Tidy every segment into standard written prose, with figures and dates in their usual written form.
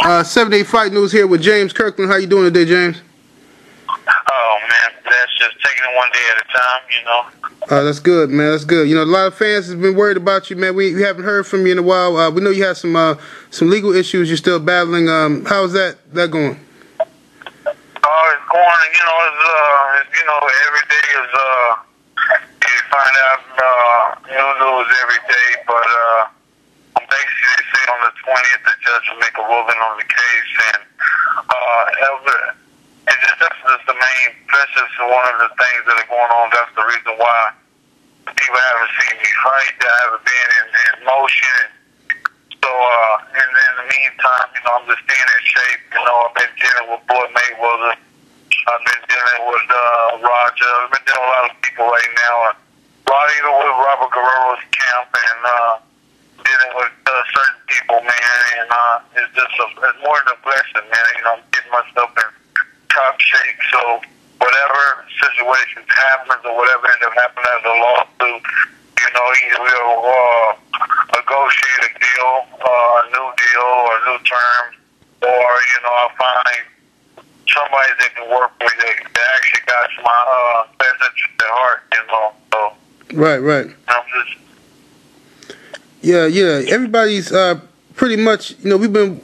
7-Day Fight News here with James Kirkland. How you doing today, James? Oh, man, that's just taking it one day at a time, you know. That's good, man. That's good. You know, a lot of fans have been worried about you, man. We haven't heard from you in a while. We know you had some legal issues you're still battling. How's that going? Oh, it's going, you know, every day is, you find out new news every day, but basically they say on the 20th the judge will make a ruling on the case, and that's the main, that's just one of the things that are going on. That's the reason why people haven't seen me fight, I haven't been in motion, so in the meantime, you know, I'm just staying in shape. You know, I've been dealing with Floyd Mayweather, I've been dealing with Roger, I've been dealing with a lot of people right now, even with Robert Guerrero's camp, and dealing with certain people, man, and it's more than a blessing, man. You know, I'm getting myself in top shape, so whatever situations happens or whatever ends up happening as a lawsuit, you know, either we'll negotiate a deal, a new deal or new terms, or, you know, I'll find somebody that can work with me that actually got my best interest at heart, you know. So, right. I'm just... Yeah. Everybody's pretty much, you know,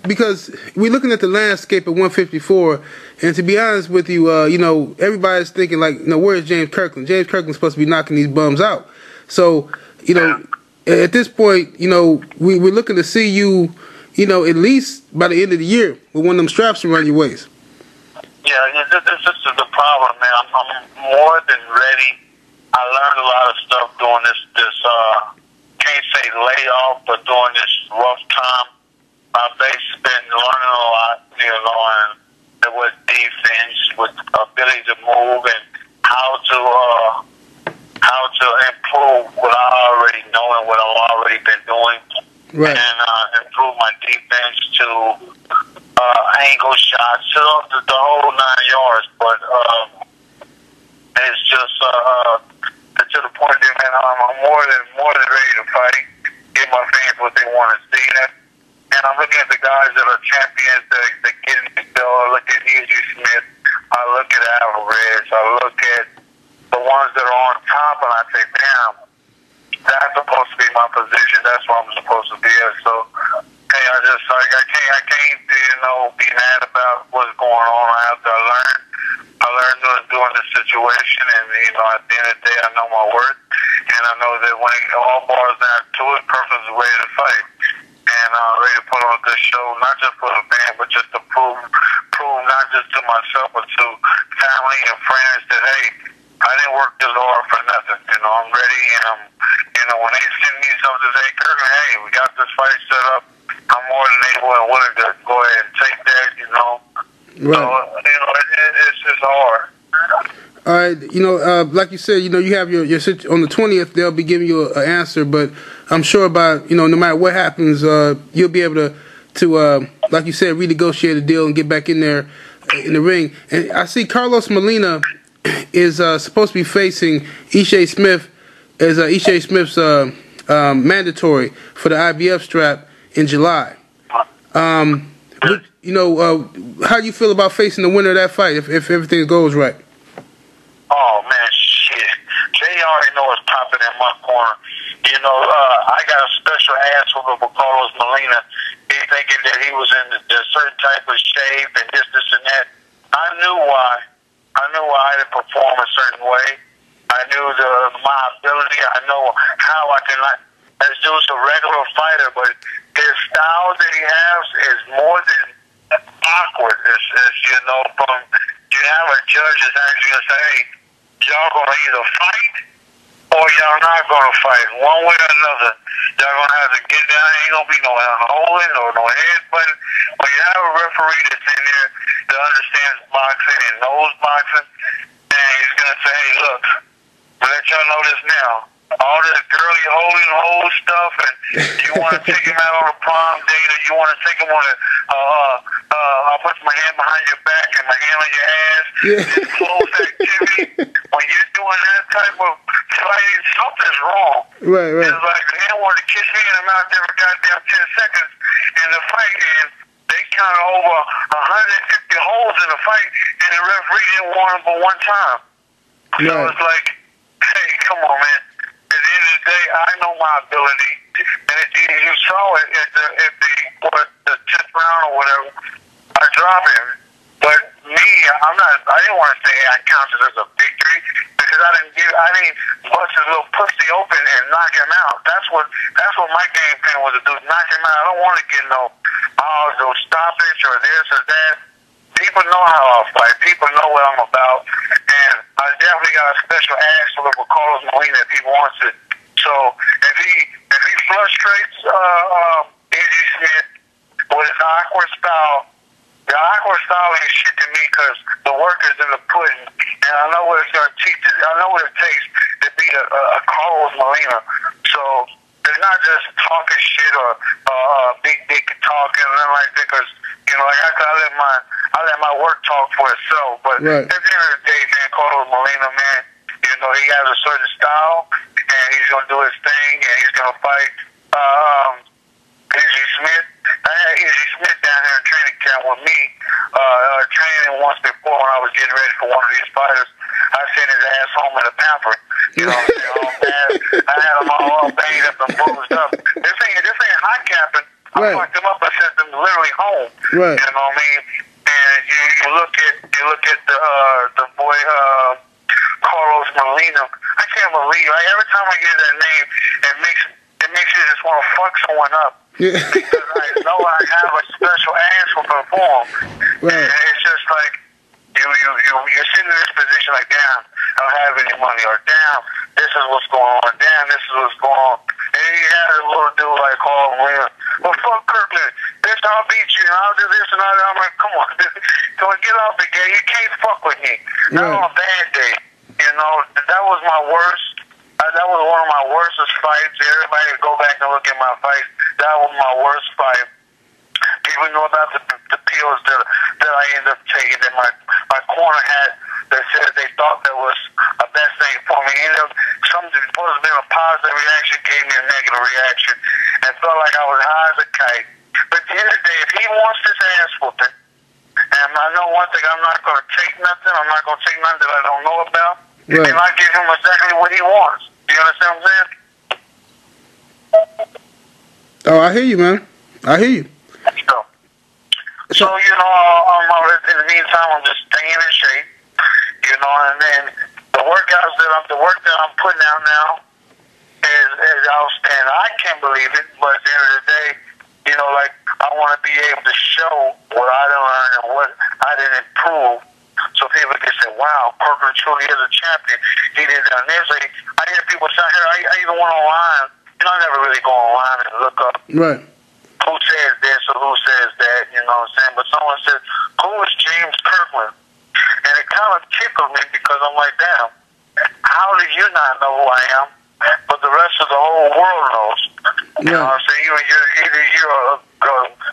because we're looking at the landscape at 154, and to be honest with you, you know, everybody's thinking like, you know, where's James Kirkland? James Kirkland's supposed to be knocking these bums out. So, you know, at this point, you know, we're looking to see you, you know, at least by the end of the year with one of them straps around your waist. Yeah, this is the problem, man. I'm more than ready. I learned a lot of stuff during this can't say layoff, but during this rough time. I've basically been learning a lot, you know, and with defense, with ability to move, and how to improve what I already know and what I've already been doing, right, and improve my defense to angle shots, to the whole 9 yards. But it's just to the point that, man, I'm more than ready to fight, give my fans what they want to see. And I'm looking at the guys that are champions that get in the belt. I look at E.J. Smith. I look at Alvarez. I look at the ones that are on top, and I say, damn, that's supposed to be my position. That's where I'm supposed to be at. So, hey, I can't, you know, be mad about what's going on. I learned during this situation, and, you know, at the end of the day, I know my worth, and I know that when it all boils down to it, Kirkland's ready to fight, and ready to put on a good show, not just for the band, but just to prove not just to myself, but to family and friends that, hey, I didn't work this hard for nothing. You know, I'm ready, and you know, when they send me something, say, Kirkland, hey, we got this fight set up, I'm more than able and willing to go ahead and take that, you know. Right. So, you know, it's just hard. All right, you know, like you said, you know, you have your on the 20th, they'll be giving you an answer, but I'm sure about, you know, no matter what happens, you'll be able to like you said, renegotiate a deal and get back in there in the ring. And I see Carlos Molina is supposed to be facing E.J. Smith as E.J. Smith's mandatory for the IBF strap in July. You know, how do you feel about facing the winner of that fight if everything goes right? Oh, man, shit. Jay already know what's popping in my corner. You know, I got a special ass for Carlos Molina. He thinking that he was in a certain type of shape and this and that. I knew why. I didn't perform a certain way. I knew my ability. I know how I can, as just a regular fighter, but his style that he has is more than awkward. It's you know, from you have a judge that's actually going to say, hey, y'all going to either fight or y'all not going to fight. One way or another. Y'all going to have to get down. Ain't going to be no holding or no headbutting. When you have a referee that's in there that understands boxing and knows boxing, and he's going to say, hey, look, I'll let y'all know this now. All this girly holding stuff, and you want to take him out on a prom date, or you want to take him on a, I'll put my hand behind your back and my hand on your ass, this close activity. When you're doing that type of fighting, something's wrong. Right. It's like the man wanted to kiss me in the mouth every goddamn 10 seconds in the fight, and they counted over 150 holes in the fight, and the referee didn't warn him but one time. So it's like, hey, come on, man. At the end of the day, I know my ability, and if you saw it at the 10th round or whatever, I dropped him. But me, I didn't want to say I counted as a victory because I didn't bust his little pussy open and knock him out. That's what my game plan was to do, knock him out. I don't want to get no stoppage or this or that. People know how I fight. People know what I'm about, and I definitely got a special ass for Carlos Molina if he wants it. So if he frustrates Izzy Smith with his awkward style. The awkward style ain't shit to me because the work is in the pudding, and I know what it's going to teach. I know what it takes to beat a Carlos Molina. So it's not just talking shit or big dick talking and nothing like that. Because I let my work talk for itself. But at the end of the day, man, Carlos Molina, man, he has a certain style, and he's going to do his thing, and he's going to fight Izzy Smith. I had Izzy Smith down here in training camp with me, training once before when I was getting ready for one of these fighters. I sent his ass home in a pamper. You know what I'm saying? All bad. I had him all banged up and bruised up. This ain't hot capping. I fucked him up and sent him literally home. Right. You know what I mean? And you look at the boy Carlos Molina. I can't believe every time I hear that name, it makes you just want to fuck someone up. Yeah. Because I know I have a special ass for perform. Right. And it's just like you're sitting in this position like, damn, I don't have any money, or damn, this is what's going on, damn, this is what's going on. And then you have a little dude like Carl Williams. Well, fuck Kirkland. Bitch, I'll beat you, and I'll do this and all that. I'm like, come on, so get off the game. You can't fuck with me. Not on a bad day. That was my worst. That was one of my worstest fights. Everybody go back and look at my fight. That was my worst fight. People know about the pills that I ended up taking that my corner had that said they thought that was a best thing for me. Something supposed to have been a positive reaction gave me a negative reaction, and felt like I was high as a kite. But at the end of the day, if he wants this ass whooping, and I know one thing, I'm not going to take nothing. I'm not going to take nothing that I don't know about. Right. And I give him exactly what he wants. You understand what I'm saying? Oh, I hear you, man. I hear you. So in the meantime, I'm just staying in shape, and then the work that I'm putting out now is outstanding. I can't believe it, but at the end of the day, I want to be able to show what I learned and what I didn't improve, so people can say, wow, Kirkland truly is a champion. He did done this. I hear people say here, I even went online. I never really go online and look up. Right. Who says this or who says that, you know what I'm saying? But someone said, who is James Kirkland? And it kind of tickled me because I'm like, damn, how do you not know who I am? But the rest of the whole world knows. Yeah. You know what I'm saying?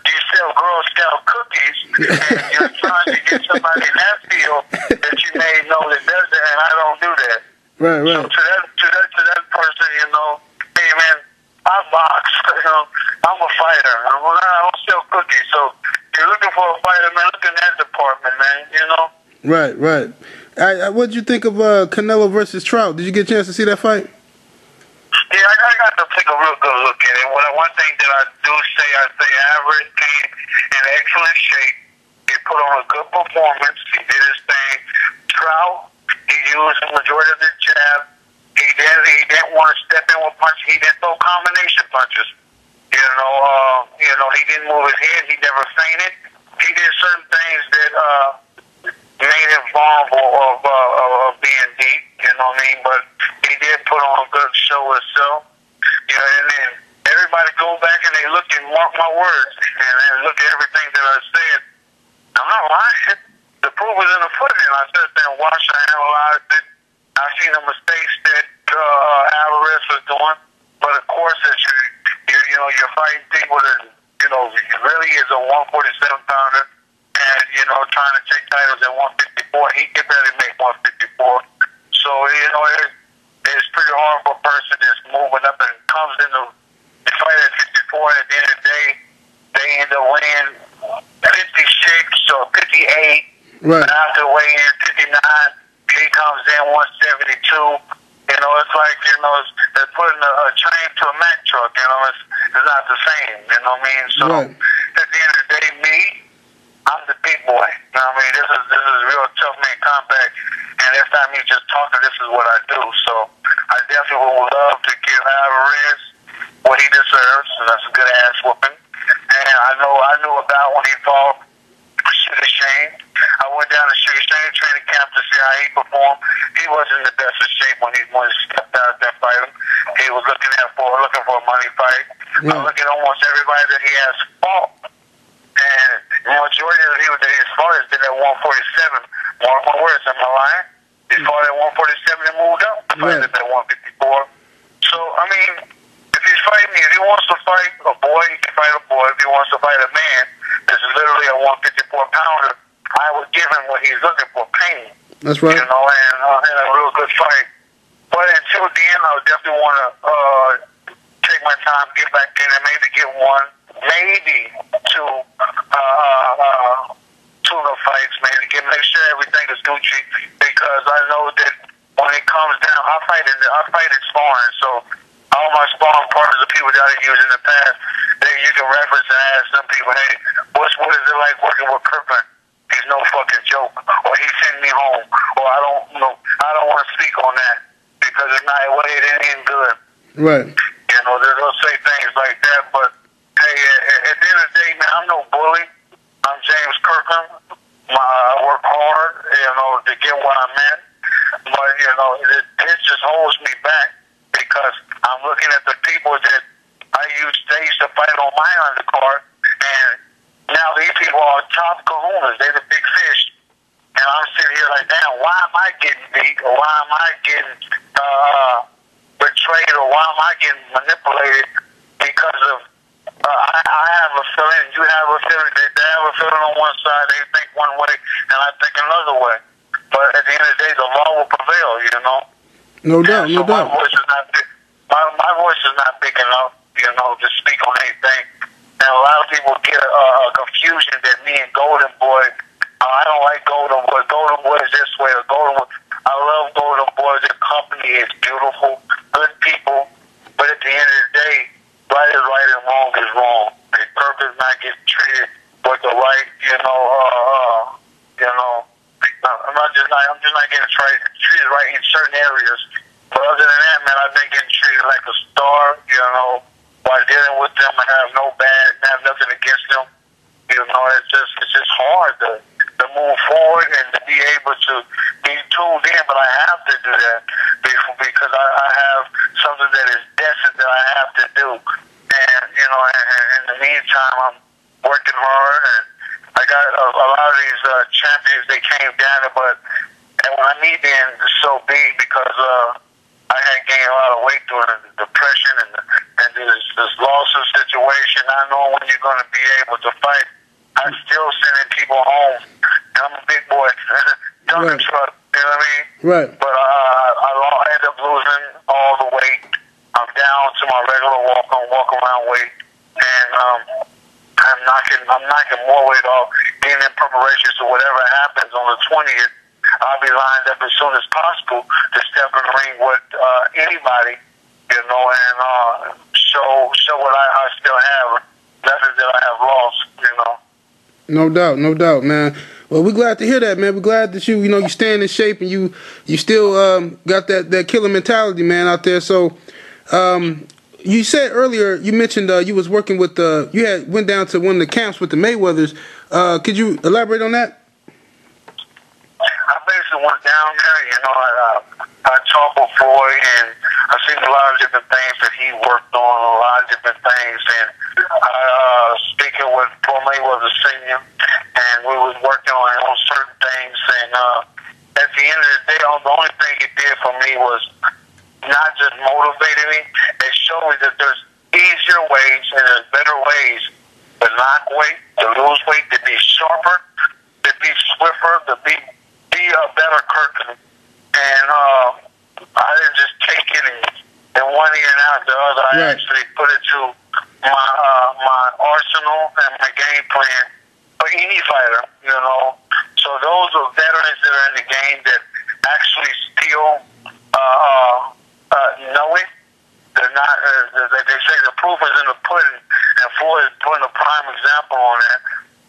You sell Girl Scout cookies and you're trying to get somebody in that field that you may know that does that, and I don't do that. Right. So to that person, hey man, I box. I'm a fighter. I don't sell cookies. So if you're looking for a fighter, man, look in that department, man. Right. What did you think of Canelo versus Trout? Did you get a chance to see that fight? Yeah, I got to take a real good look at it. One thing that I do say, average came in excellent shape. He put on a good performance. He did his thing. Trout, he used the majority of his jab. He didn't want to step in with punches. He didn't throw combination punches. He didn't move his head. He never fainted. He did certain things that made him vulnerable of being deep. You know what I mean? But he did put on a good show himself. And then everybody go back and they look and mark my words and look at everything that I said. I'm not lying. The proof was in the pudding. I sat there and watched and analyzed it. I seen the mistakes that Alvarez was doing, but of course, as you're fighting people that really is a 147 pounder, and trying to take titles at 154. He can barely make 154. So it's pretty hard for a person that's moving up and comes into the fight at 54. And at the end of the day, they end up winning 56 or 58. Right. And after weighing in 59, he comes in 172. You know, it's like, you know, it's putting a train to a Mack truck, you know, it's not the same, you know what I mean? So, right. At the end of the day, me, I'm the big boy, you know what I mean? This is real tough man combat, and it's not me just talking, this is what I do. So, I definitely would love to give Alvarez what he deserves, and that's a good ass whooping. And I knew about when he fought Sugar Shane. I went down to Sugar Shane training camp to see how he performed. He wasn't in the best of shape when he stepped out there and fight him. He was looking for a money fight. I look at almost everybody that he has fought, and the majority of the people that he's fought has been at 147. Mark my words, am I lying? He fought at 147 and moved up to fight at 154. So I mean, if he's fighting me, if he wants to fight a boy, he can fight a boy. If he wants to fight a man, this is literally a 154 pounder. I would give him what he's looking for, pain. That's right. You know, and a real good fight. But until then, I would definitely want to take my time, get back in, and maybe get one, maybe two tuna fights, maybe make sure everything is Gucci, because I know that when it comes down, I fight in sparring, so all my sparring partners are people that I used in the past. You can reference and ask some people, hey, what is it like working with Kirkland? He's no fucking joke, or he sent me home, or I don't want to speak on that because it's not it ain't good. Right. You know, they'll say things like that, but hey, at the end of the day, man, I'm no bully. I'm James Kirkland. I work hard, you know, to get where I'm at, but you know, it just holds me back because I'm looking at the people that they used to fight on my undercard, and now these people are top kahunas. They're the big fish. And I'm sitting here like, damn, why am I getting beat? Or why am I getting betrayed? Or why am I getting manipulated? Because of, I have a feeling, you have a feeling, they have a feeling on one side, they think one way, and I think another way. But at the end of the day, the law will prevail, you know? No doubt, no doubt. My voice is not big. My voice is not big enough, you know, to speak on anything. And a lot of people get a confusion that me and Golden Boy, I don't like Golden Boy. Golden Boy is this way, or Golden Boy. I love Golden Boy. The company is beautiful, good people. But at the end of the day, right is right and wrong is wrong. The purpose not getting treated with the right, I'm just not getting treated right in certain areas. But other than that, man, I've been getting treated like a star, you know. While dealing with them, I have have nothing against them. You know, it's just hard to move forward and to be able to be tuned in, but I have to do that because I have something that is destined that I have to do. And, you know, and in the meantime, I'm working hard, and I got a lot of these champions, they came down, and when I meet them, it's so big because I had gained a lot of weight during the depression and this lawsuit situation. I know when you're going to be able to fight. I'm still sending people home. And I'm a big boy. Dunkin' truck, you know what I mean? Right. But I ended up losing all the weight. I'm down to my regular walk around weight. And I'm knocking more weight off, getting in preparation so whatever happens on the 20th, I'll be lined up as soon as possible to step in the ring with anybody, you know, and show what I still have, nothing that I have lost, you know. No doubt, man. Well, we're glad to hear that, man. We're glad that you staying in shape and you still got that killer mentality, man, out there. So, you said earlier, you mentioned you was working with you went down to one of the camps with the Mayweathers. Could you elaborate on that? I basically went down there, you know, I talked with Floyd, and I seen a lot of different things that he worked on, a lot of different things, and speaking with Floyd Mayweather Sr., and we was working on certain things, and at the end of the day, the only thing it did for me was not just motivating me, it showed me that there's easier ways and there's better ways to knock weight, to lose weight, to be sharper, to be swifter, to be a better Kirkland. And I didn't just take it in one ear and out the other. I actually put it to my arsenal and my game plan for any fighter, you know. So those are veterans that are in the game that actually still know it. They're not, they say the proof is in the pudding, and Floyd is putting a prime example on that.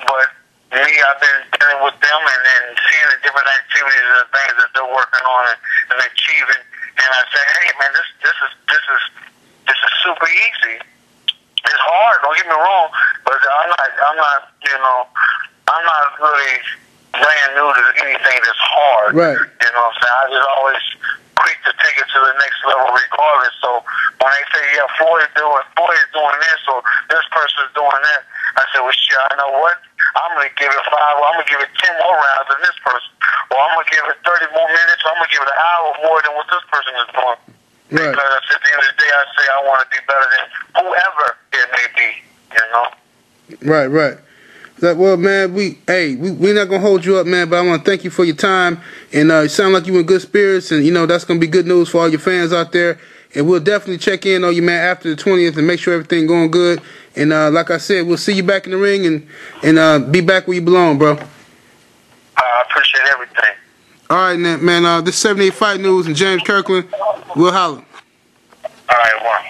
But me, I've been dealing with them and then seeing the different activities and things that they're working on and achieving. And I say, hey man, this is super easy. It's hard, don't get me wrong, but I'm not really brand new to anything that's hard. Right. You know what I'm saying? I just always quick to take it to the next level regardless. So when they say, yeah, Floyd is doing this or this person's doing that, I said, well, shit, I know what? I'm going to give it 5, or I'm going to give it 10 more rounds than this person. Or I'm going to give it 30 more minutes, or I'm going to give it an hour more than what this person is doing. Right. Because at the end of the day, I say I want to be better than whoever it may be, you know? Right. Well, man, we're not gonna hold you up, man. But I want to thank you for your time, and you sound like you in good spirits, and you know that's gonna be good news for all your fans out there. And we'll definitely check in on you, man, after the 20th and make sure everything going good. And like I said, we'll see you back in the ring and be back where you belong, bro. I appreciate everything. All right, man. This is 78 Fight News and James Kirkland. We'll holler. All right, one.